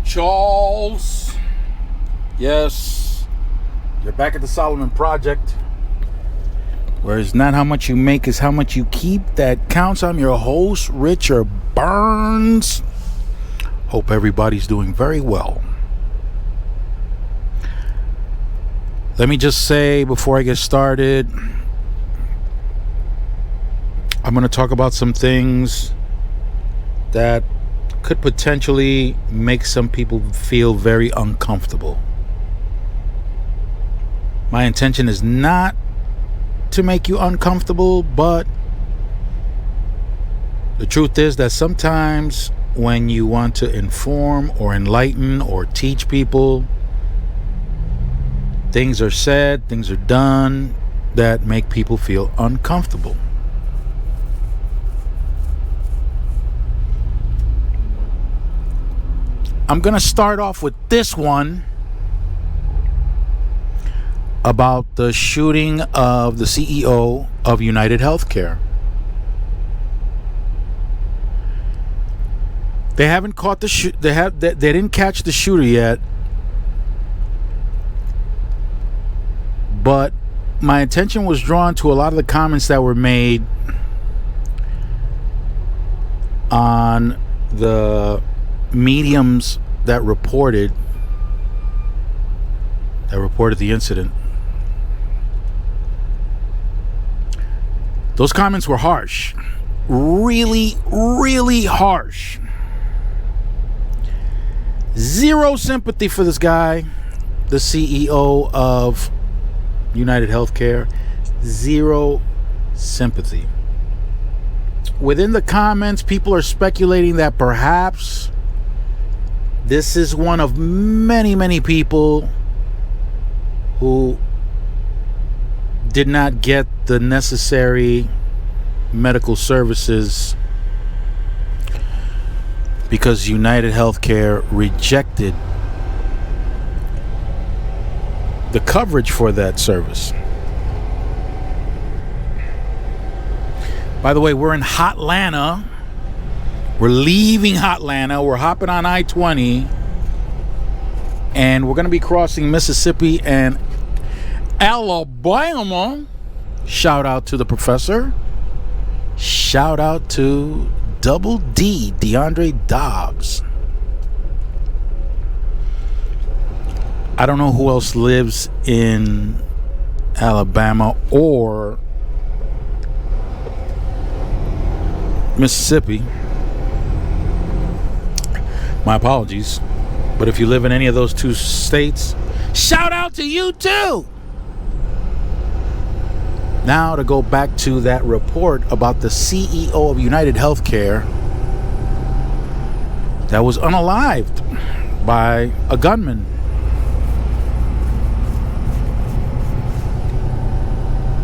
Charles. Yes, you're back at the Solomon Project, where it's not how much you make, it's how much you keep that counts. I'm your host, Richard Burns. Hope everybody's doing very well. Let me just say before I get started, I'm going to talk about some things that could potentially make some people feel very uncomfortable. My intention is not to make you uncomfortable, but the truth is that sometimes when you want to inform or enlighten or teach people, things are said, things are done that make people feel uncomfortable. I'm going to start off with this one about the shooting of the CEO of United Healthcare. They haven't caught the they didn't catch the shooter yet. But my attention was drawn to a lot of the comments that were made on the mediums that reported the incident. Those comments were harsh. Really, really harsh. Zero sympathy for this guy, the CEO of United Healthcare. Zero sympathy. Within the comments, people are speculating that perhaps this is one of many, many people who did not get the necessary medical services because United Healthcare rejected the coverage for that service. By the way, we're in Hotlanta. We're leaving Hotlanta. We're hopping on I-20. And we're going to be crossing Mississippi and Alabama. Shout out to the professor. Shout out to Double D, DeAndre Dobbs. I don't know who else lives in Alabama or Mississippi. My apologies. But if you live in any of those two states, shout out to you too. Now to go back to that report about the CEO of United Healthcare that was unalived by a gunman.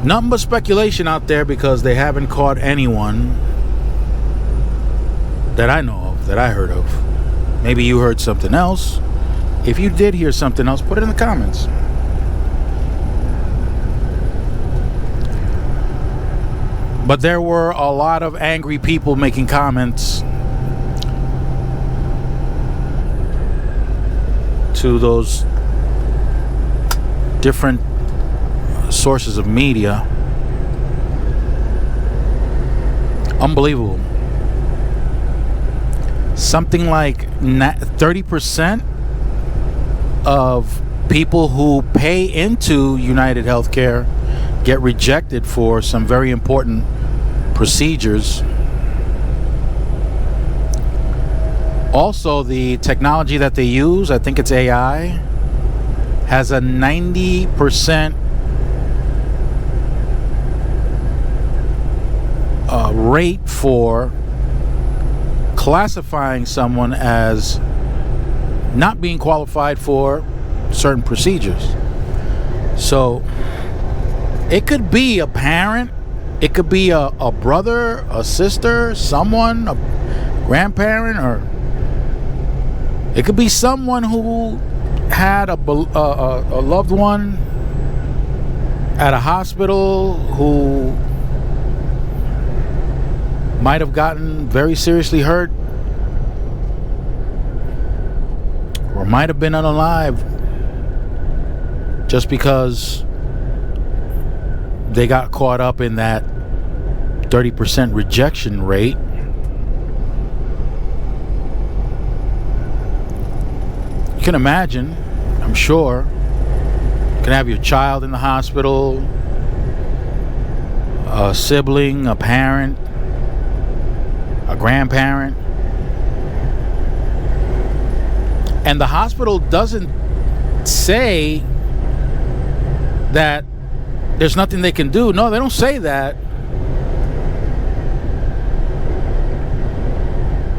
Nothing but speculation out there because they haven't caught anyone that I know of, that I heard of. Maybe you heard something else. If you did hear something else, put it in the comments. But there were a lot of angry people making comments to those different sources of media. Unbelievable. Something like 30% of people who pay into United Healthcare get rejected for some very important procedures. Also, the technology that they use, I think it's AI, has a 90% rate for classifying someone as not being qualified for certain procedures. So it could be a parent, it could be a brother, a sister, someone, a grandparent, or it could be someone who had a loved one at a hospital who might have gotten very seriously hurt or might have been unalive just because they got caught up in that 30% rejection rate. You can imagine, I'm sure, you can have your child in the hospital, a sibling, a parent, a grandparent, and the hospital doesn't say that there's nothing they can do. No, they don't say that.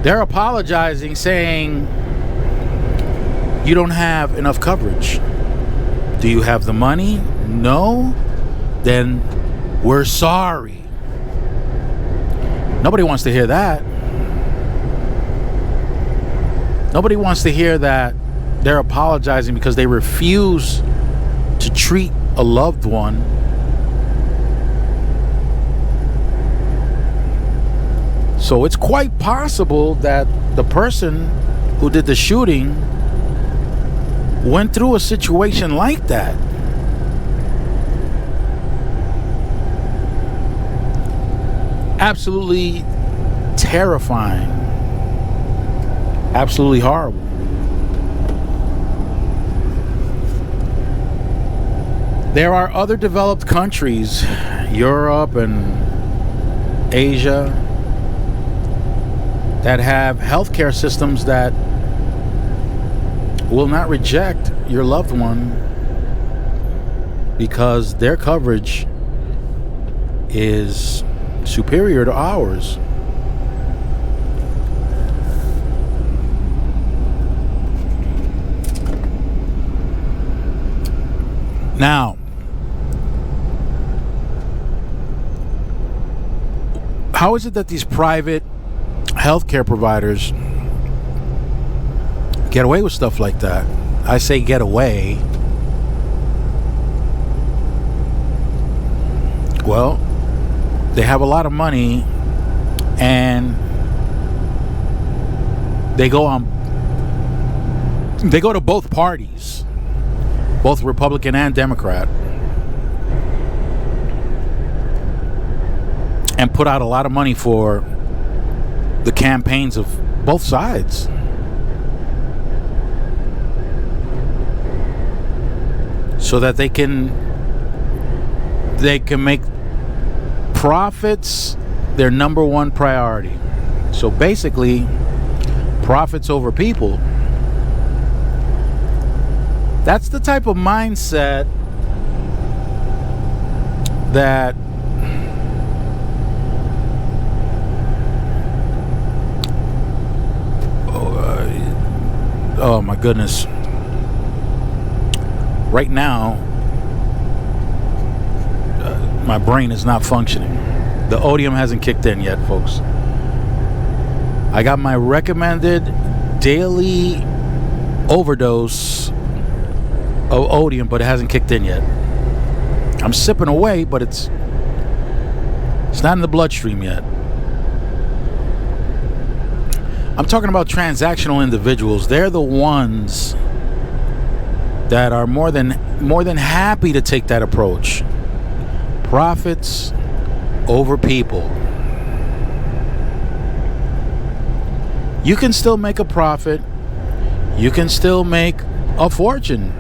They're apologizing, saying you don't have enough coverage. Do you have the money? No? Then we're sorry. Nobody wants to hear that. Nobody wants to hear that they're apologizing because they refuse to treat a loved one so it's quite possible that the person who did the shooting went through a situation like that. Absolutely terrifying. Absolutely horrible. There are other developed countries, Europe and Asia, that have healthcare systems that will not reject your loved one because their coverage is superior to ours. Now, how is it that these private healthcare providers get away with stuff like that? I say get away. Well, they have a lot of money and they go to both parties, both Republican and Democrat, and put out a lot of money for the campaigns of both sides. So that they can make profits their number one priority. So basically, profits over people. That's the type of mindset that oh my goodness. Right now, my brain is not functioning. The Odium hasn't kicked in yet, folks. I got my recommended daily overdose of Odium, but it hasn't kicked in yet. I'm sipping away, but it's not in the bloodstream yet. I'm talking about transactional individuals. They're the ones that are more than happy to take that approach. Profits over people. You can still make a profit. You can still make a fortune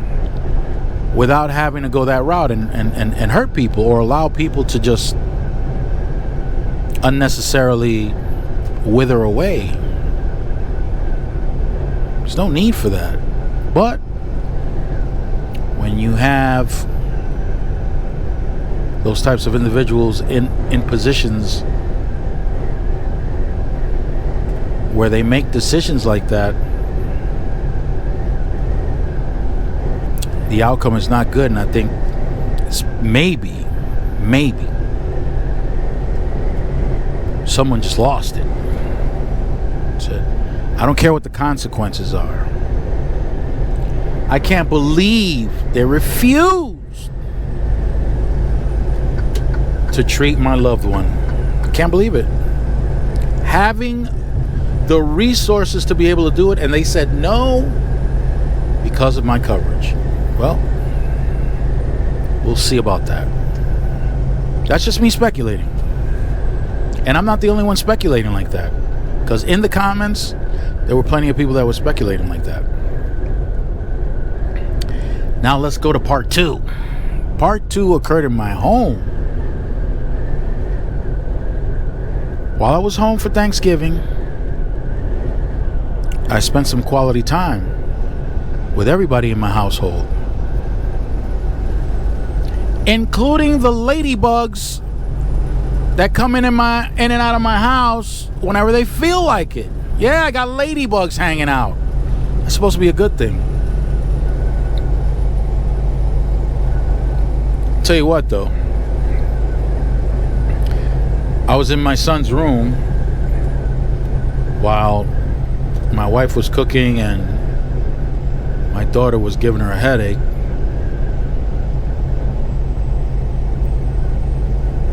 without having to go that route and hurt people or allow people to just unnecessarily wither away. There's no need for that. But when you have those types of individuals in positions where they make decisions like that, the outcome is not good. And I think it's maybe someone just lost it. That's it. I don't care what the consequences are. I can't believe they refused to treat my loved one. I can't believe it. Having the resources to be able to do it, and they said no. because of my coverage. Well, we'll see about that. That's just me speculating. And I'm not the only one speculating like that. Because in the comments, there were plenty of people that were speculating like that. Now let's go to part 2. Part 2 occurred in my home. While I was home for Thanksgiving, I spent some quality time with everybody in my household, including the ladybugs that come in and out of my house whenever they feel like it. Yeah, I got ladybugs hanging out. That's supposed to be a good thing. Tell you what though, I was in my son's room while my wife was cooking and my daughter was giving her a headache.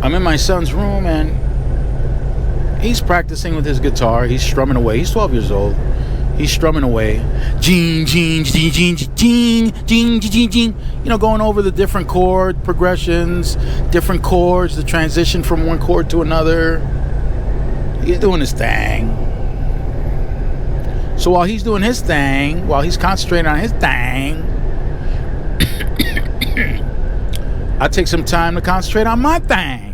I'm in my son's room and he's practicing with his guitar. He's strumming away. He's 12 years old. He's strumming away. Jing, jing, jing, jing, jing, jing, jing, jing. You know, going over the different chord progressions, different chords, the transition from one chord to another. He's doing his thing. So while he's doing his thing, while he's concentrating on his thing, I take some time to concentrate on my thing.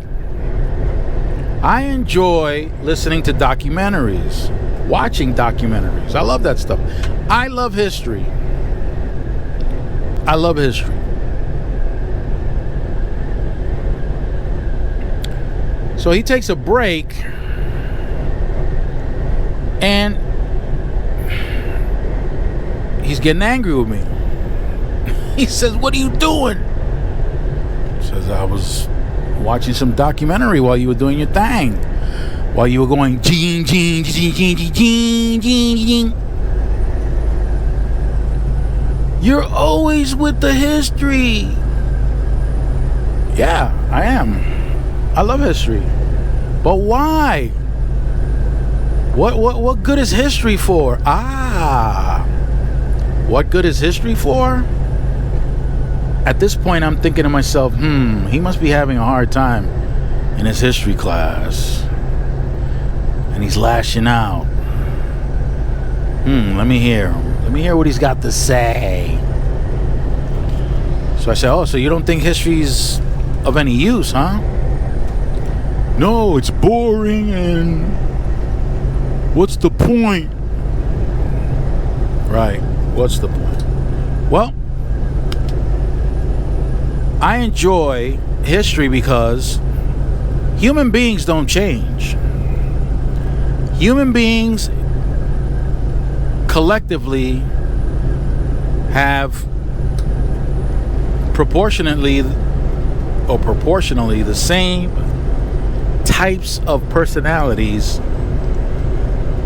I enjoy listening to documentaries, watching documentaries. I love that stuff. I love history. I love history. So he takes a break and he's getting angry with me. He says, "What are you doing?" Says, "I was watching some documentary while you were doing your thing. While you were going jing, jing, jing, jing, jing, jing, jing, jing. You're always with the history." Yeah, I am. I love history. But why? What good is history for? What good is history for? At this point, I'm thinking to myself, he must be having a hard time in his history class. And he's lashing out. Let me hear him. Let me hear what he's got to say. So I said, so you don't think history's of any use, huh? No, it's boring and what's the point? Right, what's the point? Well, I enjoy history because human beings don't change. Human beings collectively have proportionally the same types of personalities,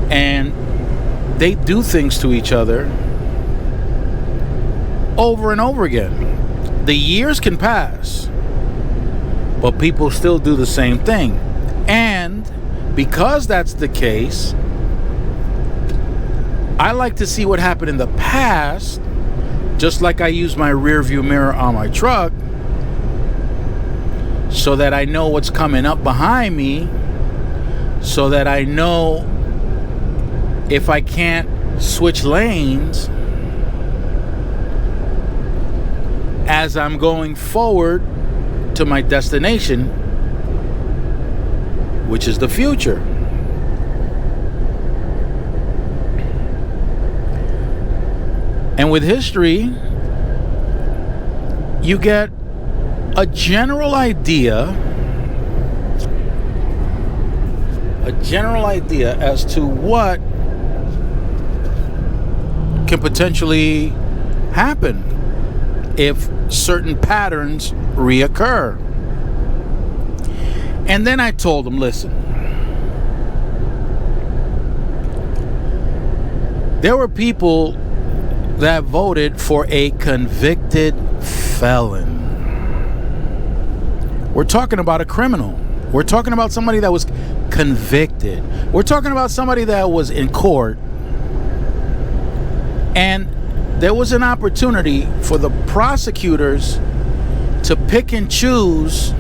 and they do things to each other over and over again. The years can pass, but people still do the same thing. And because that's the case, I like to see what happened in the past, just like I use my rear view mirror on my truck, so that I know what's coming up behind me, so that I know if I can't switch lanes as I'm going forward to my destination, which is the future. And with history, you get a general idea as to what can potentially happen if certain patterns reoccur. And then I told him, listen, there were people that voted for a convicted felon. We're talking about a criminal. We're talking about somebody that was convicted. We're talking about somebody that was in court and there was an opportunity for the prosecutors to pick and choose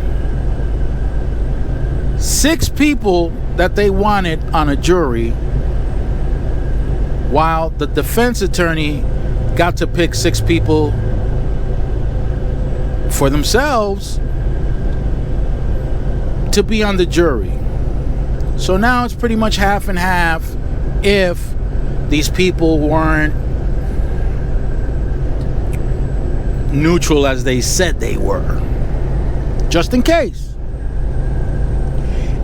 6 people that they wanted on a jury, while the defense attorney got to pick 6 people for themselves to be on the jury. So now it's pretty much half and half if these people weren't neutral as they said they were, just in case.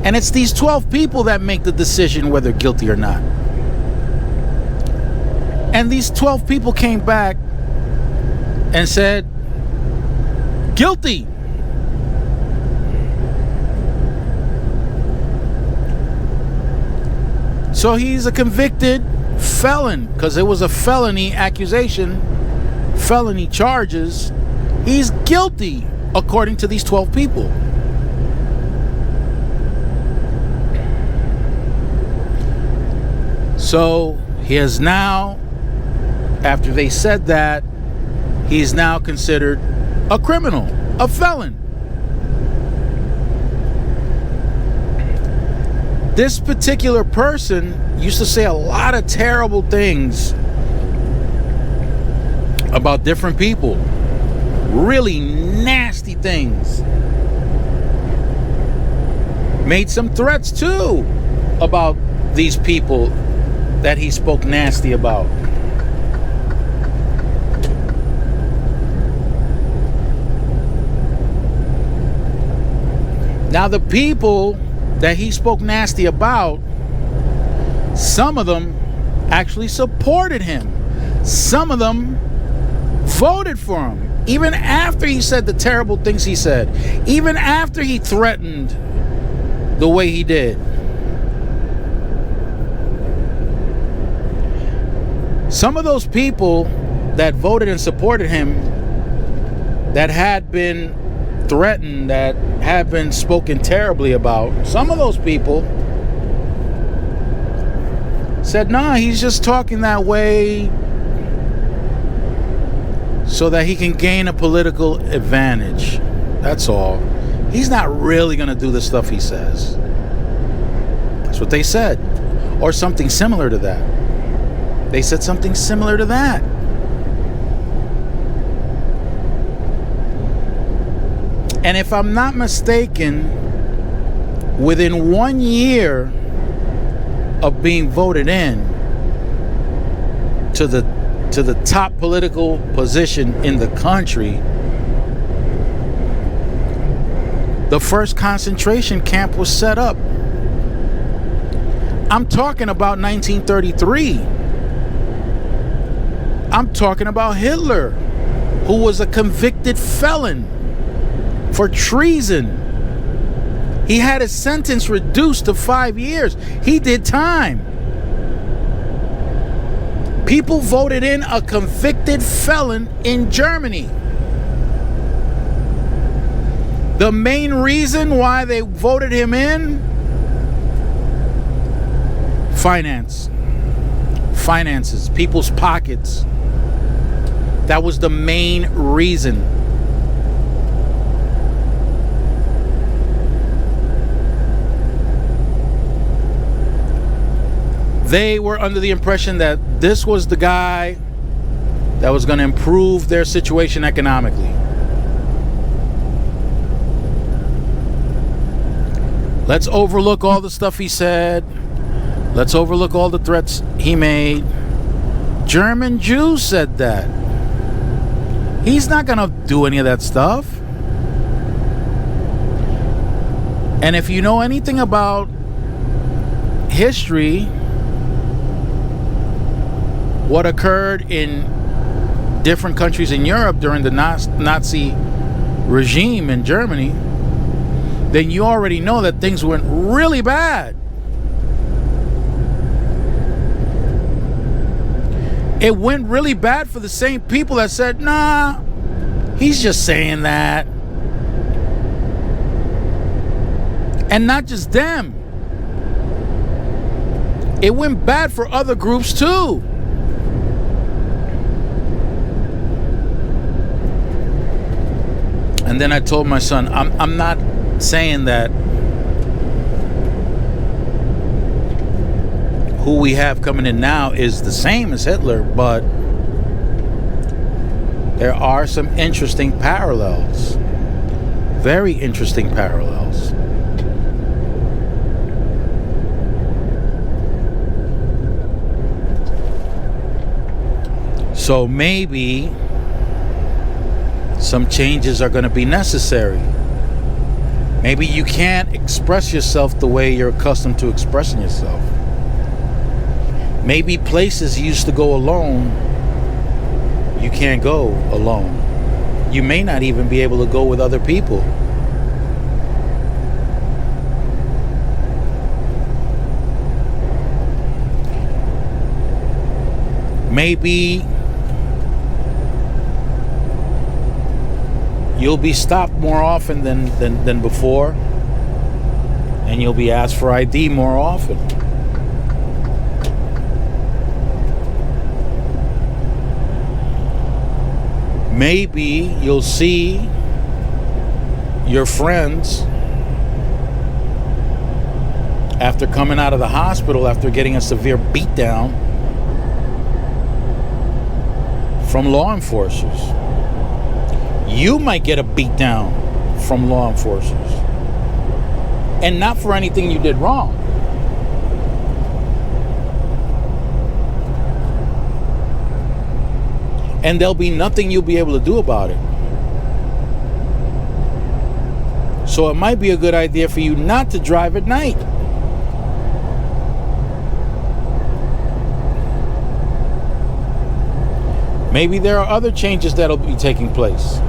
And it's these 12 people that make the decision whether guilty or not. And these 12 people came back and said, guilty. So he's a convicted felon, because it was a felony accusation, felony charges. He's guilty according to these 12 people. So he is now, after they said that, he's now considered a criminal, a felon. This particular person used to say a lot of terrible things about different people. Really nasty things. Made some threats too about these people that he spoke nasty about. Now the people that he spoke nasty about, some of them actually supported him. Some of them voted for him, even after he said the terrible things he said, even after he threatened the way he did. Some of those people that voted and supported him, that had been threatened, that had been spoken terribly about, some of those people said, nah, he's just talking that way so that he can gain a political advantage. That's all. He's not really going to do the stuff he says. That's what they said. Or something similar to that. They said something similar to that. And if I'm not mistaken, within 1 year of being voted in to the top political position in the country, the first concentration camp was set up. I'm talking about 1933. I'm talking about Hitler, who was a convicted felon for treason. He had his sentence reduced to 5 years. He did time. People voted in a convicted felon in Germany. The main reason why they voted him in? Finances, people's pockets. That was the main reason. They were under the impression that this was the guy that was going to improve their situation economically. Let's overlook all the stuff he said. Let's overlook all the threats he made. German Jews said that. He's not going to do any of that stuff. And if you know anything about history, what occurred in different countries in Europe during the Nazi regime in Germany, then you already know that things went really bad. It went really bad for the same people that said, nah, he's just saying that. And not just them. It went bad for other groups too. And then I told my son, I'm not saying that who we have coming in now is the same as Hitler, but there are some interesting parallels. Very interesting parallels. So maybe some changes are going to be necessary. Maybe you can't express yourself the way you're accustomed to expressing yourself. Maybe places you used to go alone, you can't go alone. You may not even be able to go with other people. Maybe you'll be stopped more often than before, and you'll be asked for ID more often. Maybe you'll see your friends after coming out of the hospital after getting a severe beatdown from law enforcers. You might get a beatdown from law enforcers, and not for anything you did wrong. And there'll be nothing you'll be able to do about it. So it might be a good idea for you not to drive at night. Maybe there are other changes that'll be taking place.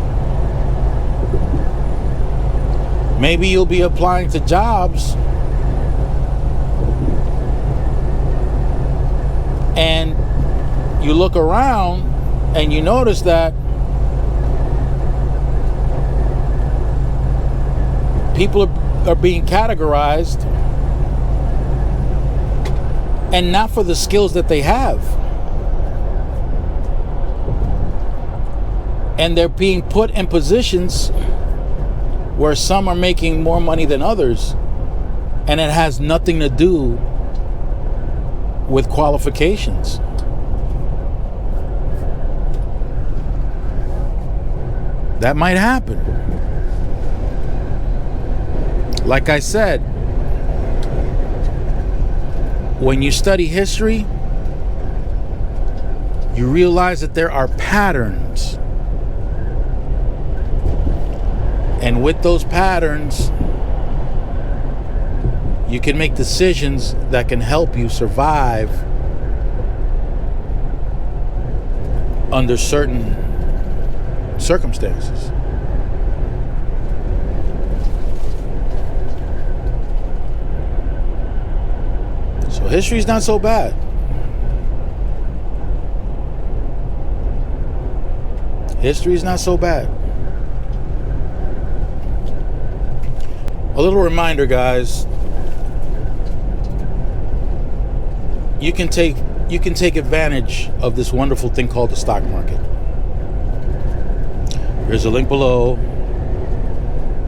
Maybe you'll be applying to jobs and you look around and you notice that people are being categorized and not for the skills that they have. And they're being put in positions where some are making more money than others, and it has nothing to do with qualifications. That might happen. Like I said, when you study history, you realize that there are patterns. And with those patterns, you can make decisions that can help you survive under certain circumstances. So history's not so bad. History's not so bad. A little reminder, guys. You can take advantage of this wonderful thing called the stock market. There's a link below.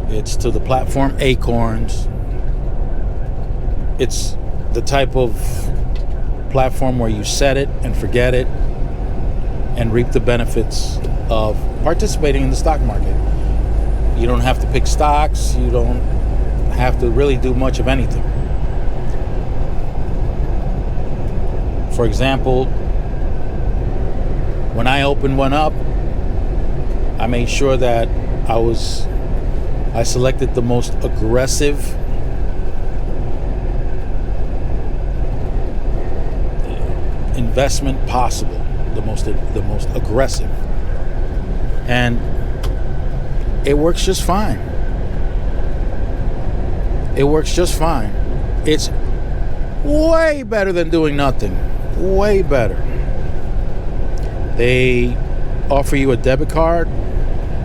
It's to the platform Acorns. It's the type of platform where you set it and forget it and reap the benefits of participating in the stock market. You don't have to pick stocks. You don't have to really do much of anything. For example, when I opened one up, I made sure that I selected the most aggressive investment possible, the most aggressive, and it works just fine. It works just fine. It's way better than doing nothing. Way better. They offer you a debit card.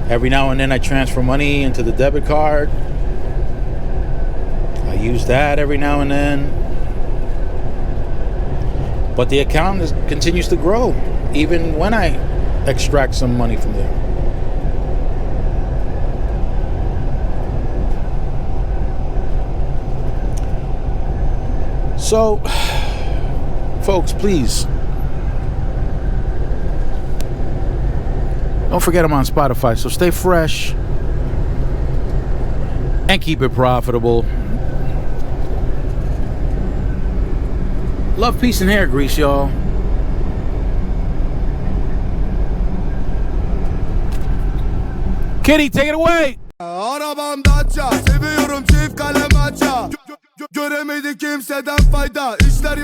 Every now and then I transfer money into the debit card. I use that every now and then. But the account continues to grow even when I extract some money from there. So, folks, please don't forget I'm on Spotify. So stay fresh and keep it profitable. Love, peace, and hair grease, y'all. Kitty, take it away. Arabam Dacia, seviyorum çift kalem aça. Göremedi kimseden fayda. İşler